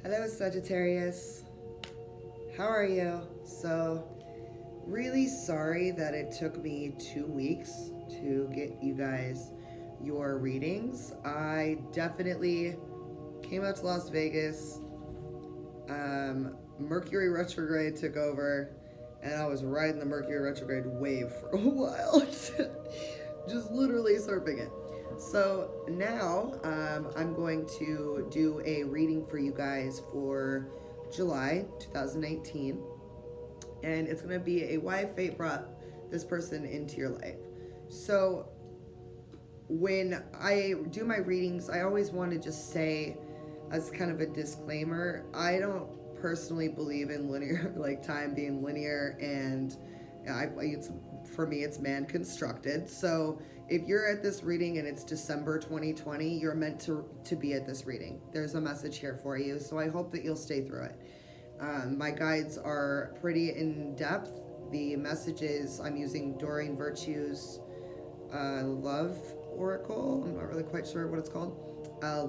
Hello, Sagittarius. How are you? So, really sorry that it took me 2 weeks to get you guys your readings. I definitely came out to Las Vegas. Mercury retrograde took over, and I was riding the Mercury retrograde wave for a while. Just literally surfing it. So now I'm going to do a reading for you guys for July 2019. And it's going to be a why fate brought this person into your life. So when I do my readings, I always want to just say, as kind of a disclaimer, I don't personally believe in linear, like time being linear, and for me, it's man constructed. So if you're at this reading and it's December 2020, you're meant to be at this reading. There's a message here for you, so I hope that you'll stay through it. My guides are pretty in depth. The messages, I'm using Doreen Virtue's Love Oracle. I'm not really quite sure what it's called.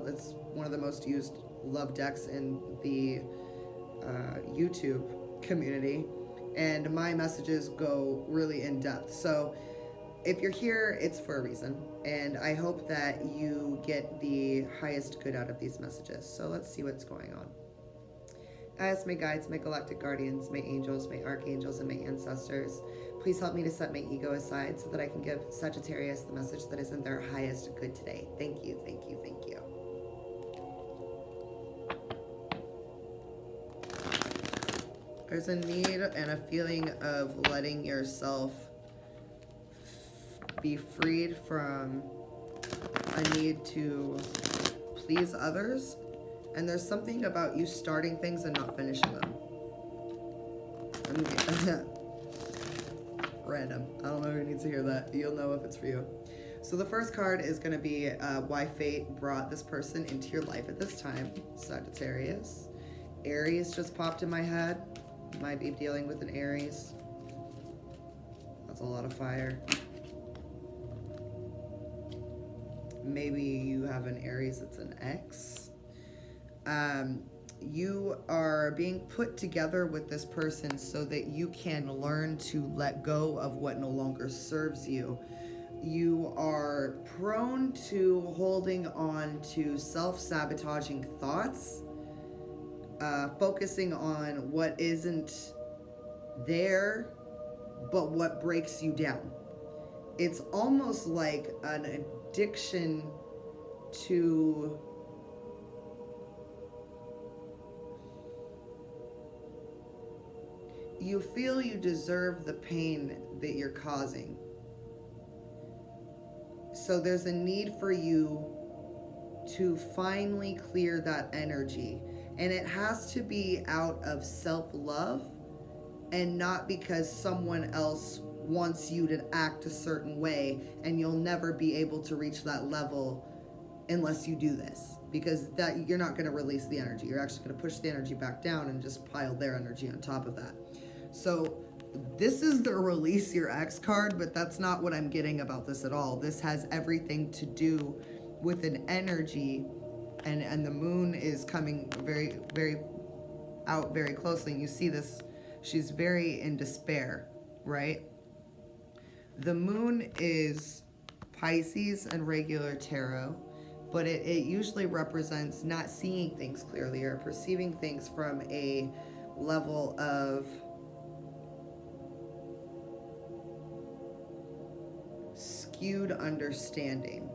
It's one of the most used love decks in the YouTube community. And my messages go really in depth. So if you're here, it's for a reason. And I hope that you get the highest good out of these messages. So let's see what's going on. I ask my guides, my galactic guardians, my angels, my archangels, and my ancestors, please help me to set my ego aside so that I can give Sagittarius the message that is in their highest good today. Thank you, thank you, thank you. There's a need and a feeling of letting yourself be freed from a need to please others. And there's something about you starting things and not finishing them. Random. I don't know who needs to hear that. You'll know if it's for you. So the first card is going to be why fate brought this person into your life at this time. Sagittarius. Aries just popped in my head. Might be dealing with an Aries. That's a lot of fire. Maybe you have an Aries that's an X. You are being put together with this person so that you can learn to let go of what no longer serves you. You are prone to holding on to self-sabotaging thoughts, focusing on what isn't there, but what breaks you down. It's almost like an addiction to you feel you deserve the pain that you're causing. So there's a need for you to finally clear that energy. And it has to be out of self-love and not because someone else wants you to act a certain way, and you'll never be able to reach that level unless you do this. Because that you're not going to release the energy. You're actually going to push the energy back down and just pile their energy on top of that. So this is the release your ex card, but that's not what I'm getting about this at all. This has everything to do with an energy, and the moon is coming very, very out very closely. And you see this, she's very in despair, right? The moon is Pisces and regular tarot, but it usually represents not seeing things clearly or perceiving things from a level of skewed understanding.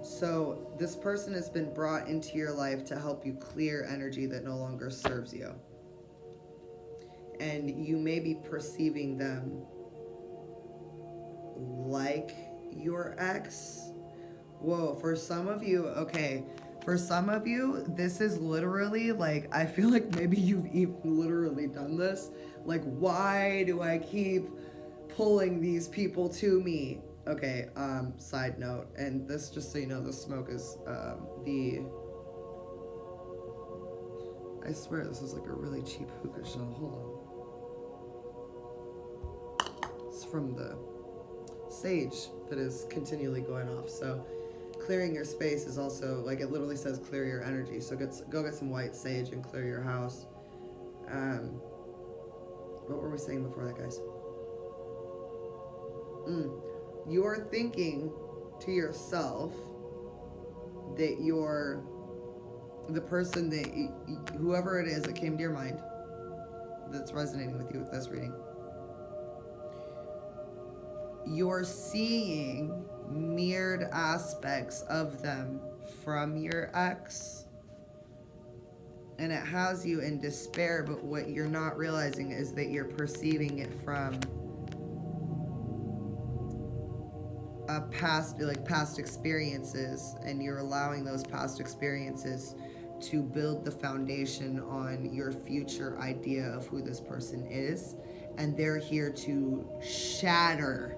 So this person has been brought into your life to help you clear energy that no longer serves you. And you may be perceiving them like your ex. Whoa, for some of you, okay. For some of you, this is literally like, I feel like maybe you've even literally done this. Like, why do I keep pulling these people to me? Okay, side note, and this, just so you know, the smoke is I swear this is like a really cheap hookah shell. Hold on. It's from the sage that is continually going off. So clearing your space is also, like, it literally says clear your energy. So go get some white sage and clear your house. What were we saying before that, guys? You're thinking to yourself that you're the person that whoever it is that came to your mind that's resonating with you with this reading, you're seeing mirrored aspects of them from your ex, and it has you in despair, but what you're not realizing is that you're perceiving it from a past experiences, and you're allowing those past experiences to build the foundation on your future idea of who this person is, and they're here to shatter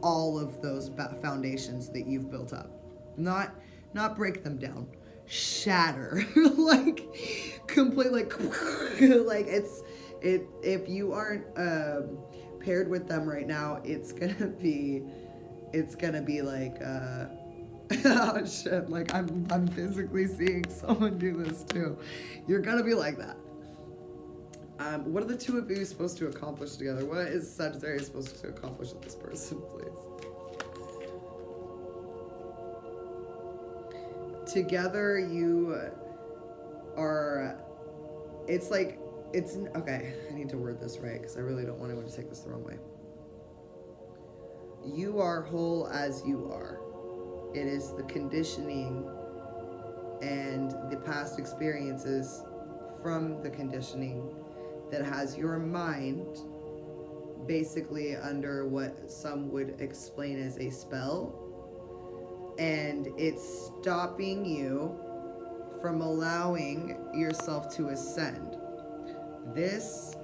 all of those foundations that you've built up. Not break them down, shatter. Like complete, like if you aren't paired with them right now, it's gonna be like oh shit, like I'm physically seeing someone do this too. You're gonna be like that. What are the two of you supposed to accomplish together? What is Sagittarius supposed to accomplish with this person, please? Together you are, okay, I need to word this right because I really don't want anyone to take this the wrong way. You are whole as you are. It is the conditioning and the past experiences from the conditioning that has your mind basically under what some would explain as a spell, and it's stopping you from allowing yourself to ascend. This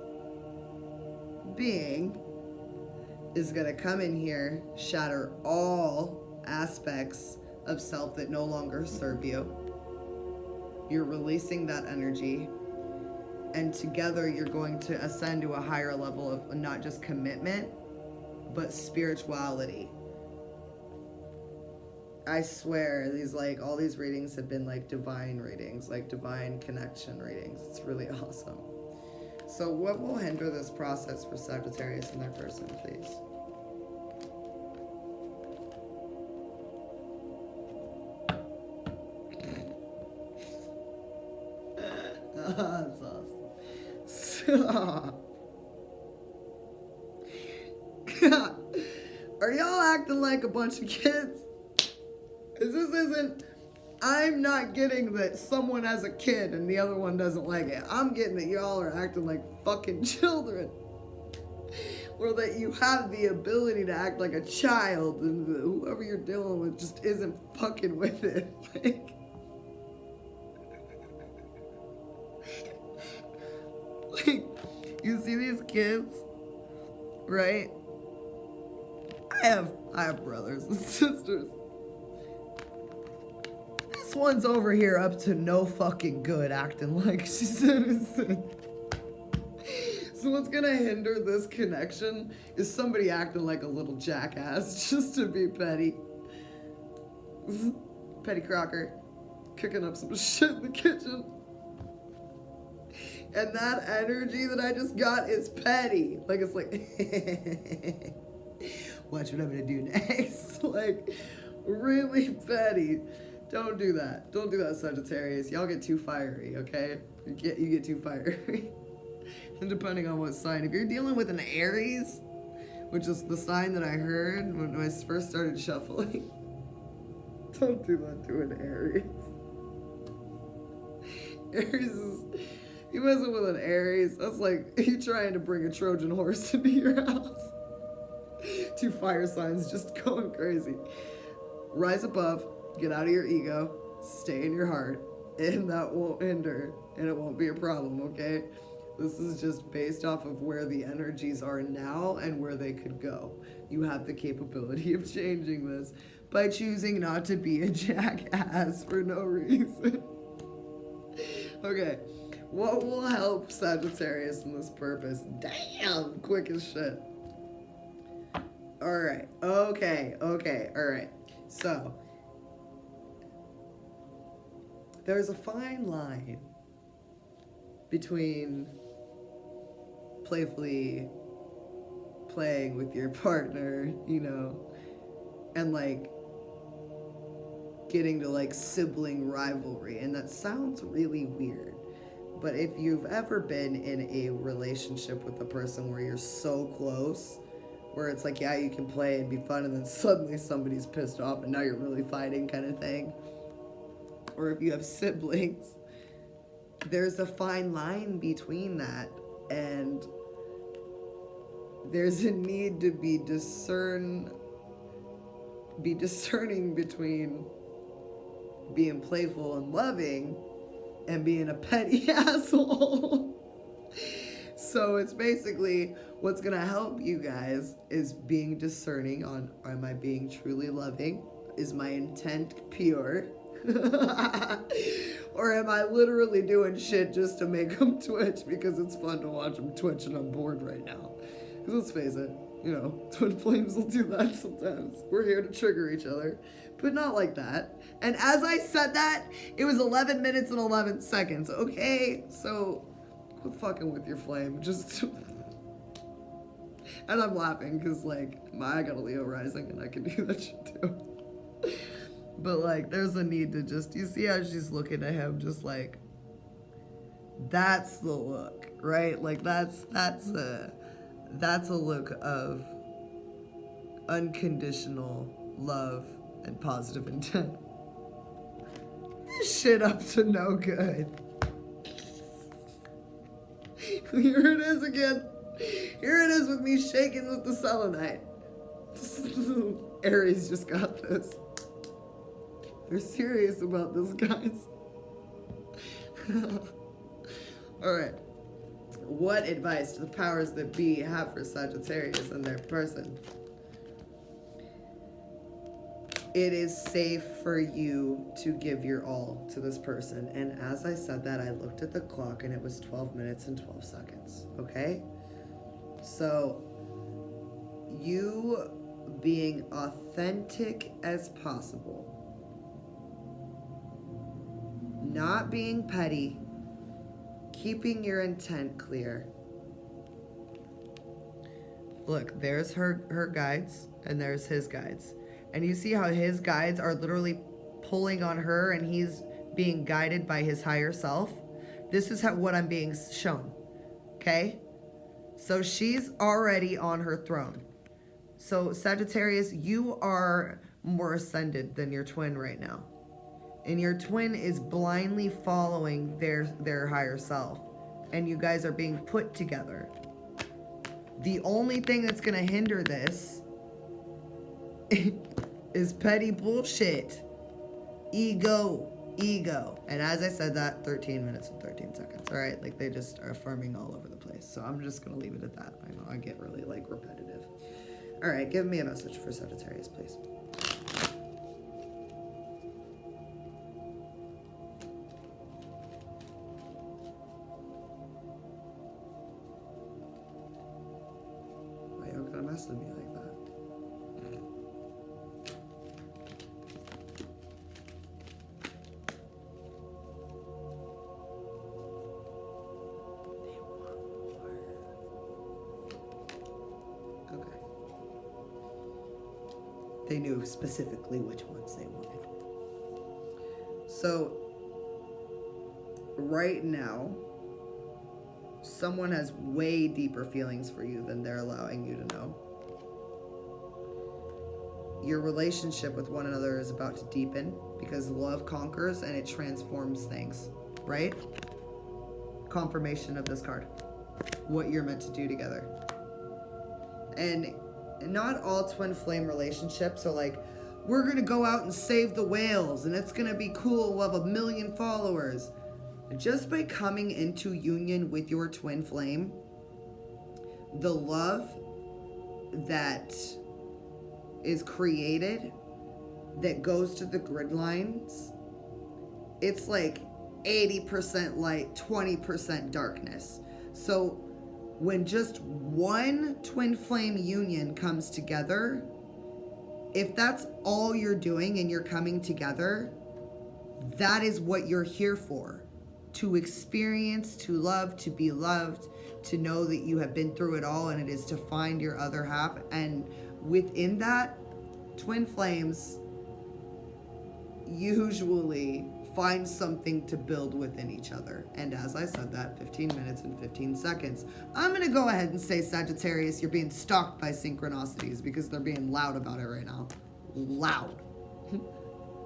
being is going to come in here, shatter all aspects of self that no longer serve you. You're releasing that energy, and together you're going to ascend to a higher level of not just commitment, but spirituality. I swear, all these readings have been like divine readings, like divine connection readings. It's really awesome. So what will hinder this process for Sagittarius and their person, please? That's awesome. Are y'all acting like a bunch of kids? I'm not getting that someone has a kid and the other one doesn't like it. I'm getting that y'all are acting like fucking children. Or that you have the ability to act like a child and whoever you're dealing with just isn't fucking with it. Like, you see these kids, right? I have brothers and sisters. This one's over here up to no fucking good, acting like she's innocent. So what's gonna hinder this connection is somebody acting like a little jackass just to be petty. Petty Crocker, cooking up some shit in the kitchen. And that energy that I just got is petty. Like, it's like, watch what I'm gonna do next. Like, really petty. Don't do that. Don't do that, Sagittarius. Y'all get too fiery, okay? You get too fiery. And depending on what sign. If you're dealing with an Aries, which is the sign that I heard when I first started shuffling, don't do that to an Aries. Aries is... You messing with an Aries, that's like you trying to bring a Trojan horse into your house. Two fire signs just going crazy. Rise above, get out of your ego, stay in your heart, and that won't hinder, and it won't be a problem, okay? This is just based off of where the energies are now and where they could go. You have the capability of changing this by choosing not to be a jackass for no reason. Okay. What will help Sagittarius in this purpose? Damn, quick as shit. Alright, okay, alright. So, there's a fine line between playfully playing with your partner, you know, and like getting to like sibling rivalry. And that sounds really weird, but if you've ever been in a relationship with a person where you're so close, where it's like, yeah, you can play and be fun, and then suddenly somebody's pissed off and now you're really fighting kind of thing, or if you have siblings, there's a fine line between that, and there's a need to be discerning between being playful and loving and being a petty asshole. So it's basically what's gonna help you guys is being discerning on, am I being truly loving? Is my intent pure? Or am I literally doing shit just to make them twitch because it's fun to watch them twitch and I'm bored right now? Because let's face it, you know, twin flames will do that sometimes. We're here to trigger each other, but not like that. And as I said that, it was 11 minutes and 11 seconds, okay? So quit fucking with your flame. Just... And I'm laughing because, like, I got a Leo rising and I can do that shit too. But, like, there's a need to just... You see how she's looking at him just like... That's the look, right? Like, that's a look of unconditional love and positive intent. This shit up to no good. Here it is again. Here it is with me shaking with the selenite. Aries just got this. They're serious about this, guys. Alright. What advice do the powers that be have for Sagittarius and their person? It is safe for you to give your all to this person. And as I said that, I looked at the clock and it was 12 minutes and 12 seconds. Okay? So, you being authentic as possible, not being petty, keeping your intent clear. Look, there's her guides and there's his guides. And you see how his guides are literally pulling on her and he's being guided by his higher self? This is what I'm being shown, okay? So she's already on her throne. So Sagittarius, you are more ascended than your twin right now. And your twin is blindly following their higher self. And you guys are being put together. The only thing that's going to hinder this is petty bullshit. Ego. And as I said that, 13 minutes and 13 seconds. All right, like they just are affirming all over the place. So I'm just going to leave it at that. I know I get really like repetitive. All right, give me a message for Sagittarius, please. Why y'all gonna mess with me like that? They knew specifically which ones they wanted. So, right now, someone has way deeper feelings for you than they're allowing you to know. Your relationship with one another is about to deepen because love conquers and it transforms things, right? Confirmation of this card. What you're meant to do together. And not all twin flame relationships are like, we're gonna go out and save the whales and it's gonna be cool, we'll have 1 million followers. Just by coming into union with your twin flame, the love that is created that goes to the grid lines, it's like 80% light, 20% darkness. So when just one twin flame union comes together, if that's all you're doing and you're coming together, That is what you're here for. To experience, to love, to be loved, to know that you have been through it all, and it is to find your other half. And within that, twin flames usually find something to build within each other. And as I said that, 15 minutes and 15 seconds. I'm going to go ahead and say, Sagittarius, you're being stalked by synchronicities because they're being loud about it right now. Loud.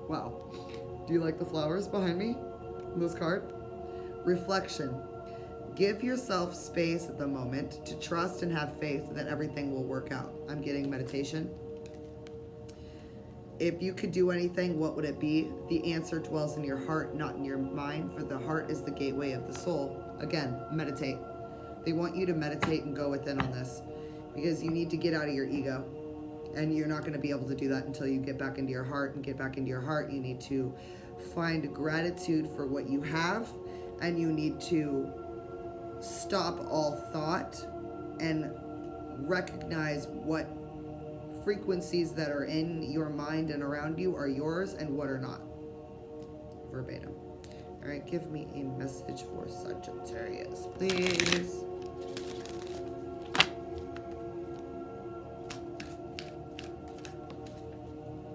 Wow. Do you like the flowers behind me in this card? Reflection. Give yourself space at the moment to trust and have faith that everything will work out. I'm getting meditation. If you could do anything, what would it be? The answer dwells in your heart, not in your mind, for the heart is the gateway of the soul. Again, meditate. They want you to meditate and go within on this because you need to get out of your ego. And you're not going to be able to do that until you get back into your heart. And get back into your heart, you need to find gratitude for what you have, and you need to stop all thought and recognize what frequencies that are in your mind and around you are yours and what are not. Verbatim. All right, give me a message for Sagittarius, please.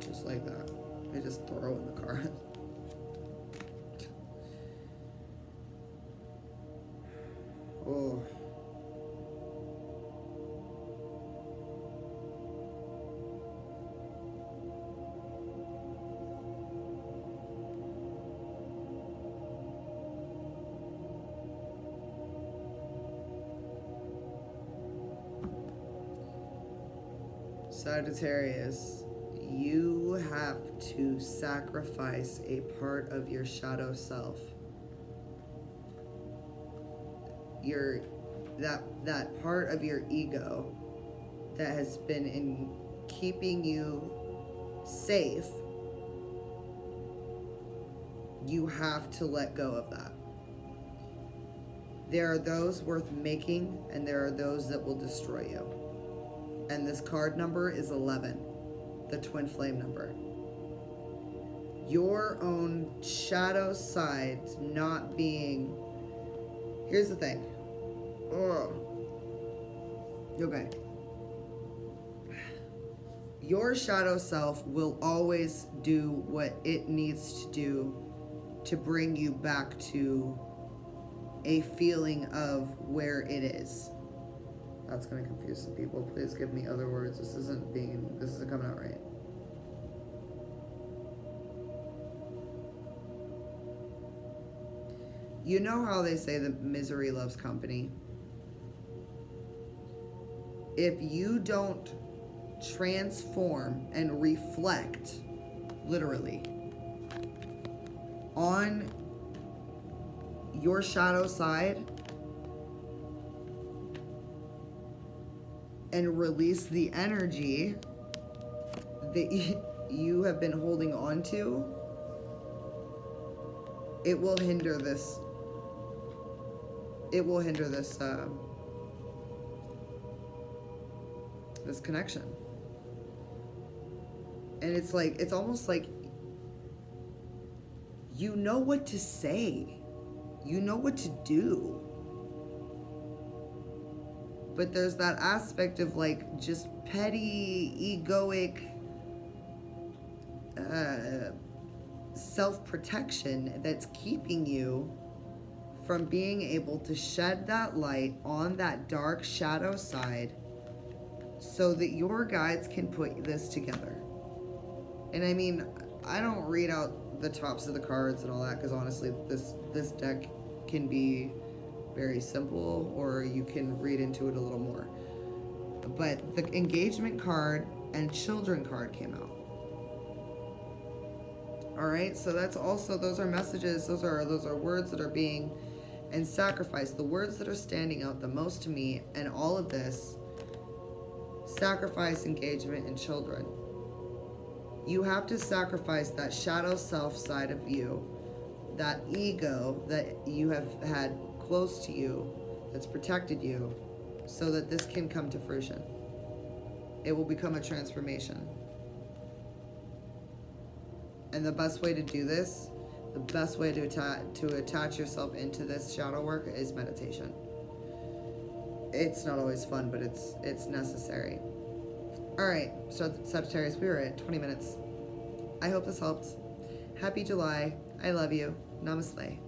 Just like that. I just throw in the card. Oh. Sagittarius, you have to sacrifice a part of your shadow self. That part of your ego that has been in keeping you safe, you have to let go of that. There are those worth making, and there are those that will destroy you. And this card number is 11, the twin flame number. Your own shadow side not being... Here's the thing. Oh. Okay. Your shadow self will always do what it needs to do to bring you back to a feeling of where it is. That's going to confuse some people. Please give me other words. This isn't coming out right. You know how they say that misery loves company? If you don't transform and reflect, literally, on your shadow side and release the energy that you have been holding on to, it will hinder this. It will hinder this this connection. And it's like, it's almost like you know what to say, you know what to do, but there's that aspect of like just petty, egoic self-protection that's keeping you from being able to shed that light on that dark shadow side so that your guides can put this together. And I mean, I don't read out the tops of the cards and all that, because honestly, this deck can be very simple, or you can read into it a little more. But the engagement card and children card came out. All right, so that's also, those are messages, those are words that are being, and sacrifice, the words that are standing out the most to me and all of this: sacrifice, engagement, and children. You have to sacrifice that shadow self side of you, that ego that you have had close to you, that's protected you, so that this can come to fruition. It will become a transformation. And the best way to do this the best way to attach yourself into this shadow work is meditation. It's not always fun, but it's necessary. All right, so Sagittarius, we were at 20 minutes. I hope this helped. Happy July. I love you. Namaste.